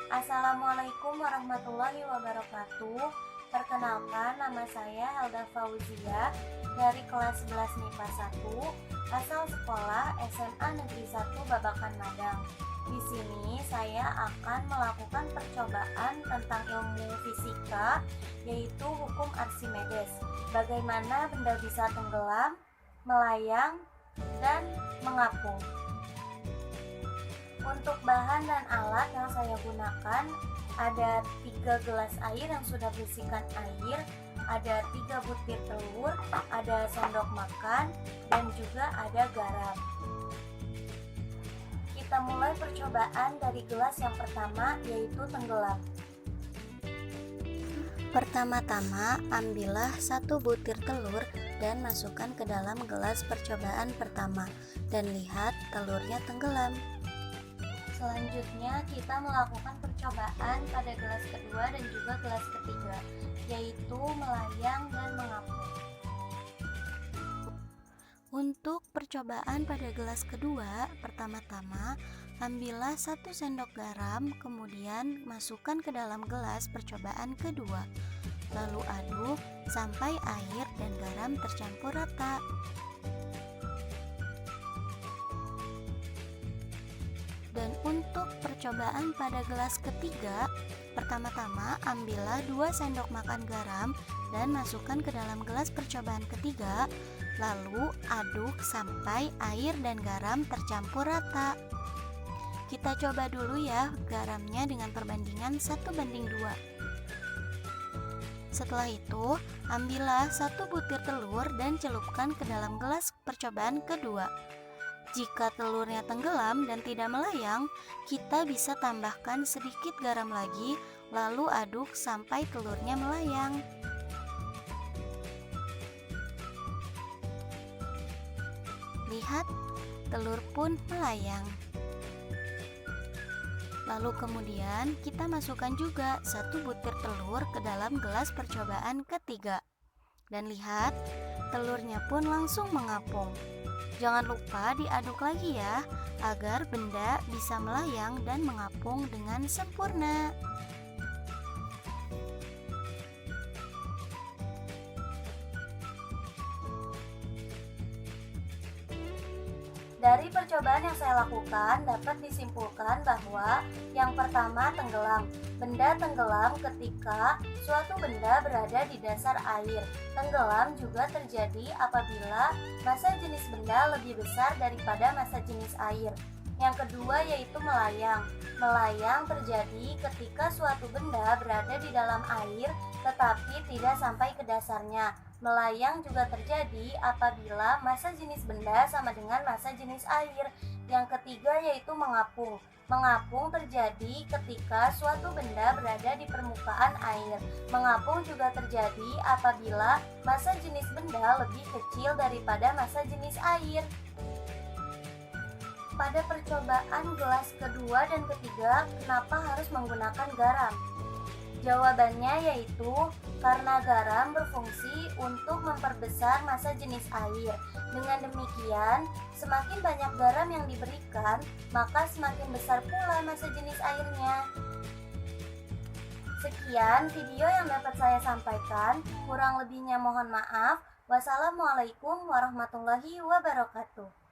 Assalamualaikum warahmatullahi wabarakatuh. Perkenalkan, nama saya Helda Fauzia dari kelas 11 MIPA 1, asal sekolah SMA Negeri 1 Babakan Madang. Di sini saya akan melakukan percobaan tentang ilmu fisika, yaitu hukum Archimedes. Bagaimana benda bisa tenggelam, melayang, dan mengapung. Untuk bahan dan alat yang saya gunakan, ada 3 gelas air yang sudah berisikan air, ada 3 butir telur, ada sendok makan, dan juga ada garam. Kita mulai percobaan dari gelas yang pertama, yaitu tenggelam. Pertama-tama, ambillah 1 butir telur dan masukkan ke dalam gelas percobaan pertama, dan lihat telurnya tenggelam. Selanjutnya kita melakukan percobaan pada gelas kedua dan juga gelas ketiga, yaitu melayang dan mengapung. Untuk percobaan pada gelas kedua, pertama-tama ambillah 1 sendok garam, kemudian masukkan ke dalam gelas percobaan kedua. Lalu aduk sampai air dan garam tercampur rata. Dan untuk percobaan pada gelas ketiga, pertama-tama ambillah 2 sendok makan garam dan masukkan ke dalam gelas percobaan ketiga, lalu aduk sampai air dan garam tercampur rata. Kita coba dulu ya garamnya dengan perbandingan 1:2. Setelah itu, ambillah 1 butir telur dan celupkan ke dalam gelas percobaan kedua. Jika telurnya tenggelam dan tidak melayang, kita bisa tambahkan sedikit garam lagi, lalu aduk sampai telurnya melayang. Lihat, telur pun melayang. Lalu kemudian kita masukkan juga 1 butir telur ke dalam gelas percobaan ketiga. Dan lihat, telurnya pun langsung mengapung. Jangan lupa diaduk lagi ya, agar benda bisa melayang dan mengapung dengan sempurna. Dari percobaan yang saya lakukan, dapat disimpulkan bahwa yang pertama tenggelam. Benda tenggelam ketika suatu benda berada di dasar air. Tenggelam juga terjadi apabila massa jenis benda lebih besar daripada massa jenis air. Yang kedua yaitu melayang. Melayang terjadi ketika suatu benda berada di dalam air tetapi tidak sampai ke dasarnya. Melayang juga terjadi apabila massa jenis benda sama dengan massa jenis air. Yang ketiga yaitu mengapung. Mengapung terjadi ketika suatu benda berada di permukaan air. Mengapung juga terjadi apabila massa jenis benda lebih kecil daripada massa jenis air. Pada percobaan gelas kedua dan ketiga, kenapa harus menggunakan garam? Jawabannya yaitu karena garam berfungsi untuk memperbesar massa jenis air. Dengan demikian, semakin banyak garam yang diberikan, maka semakin besar pula massa jenis airnya. Sekian video yang dapat saya sampaikan, kurang lebihnya mohon maaf. Wassalamualaikum warahmatullahi wabarakatuh.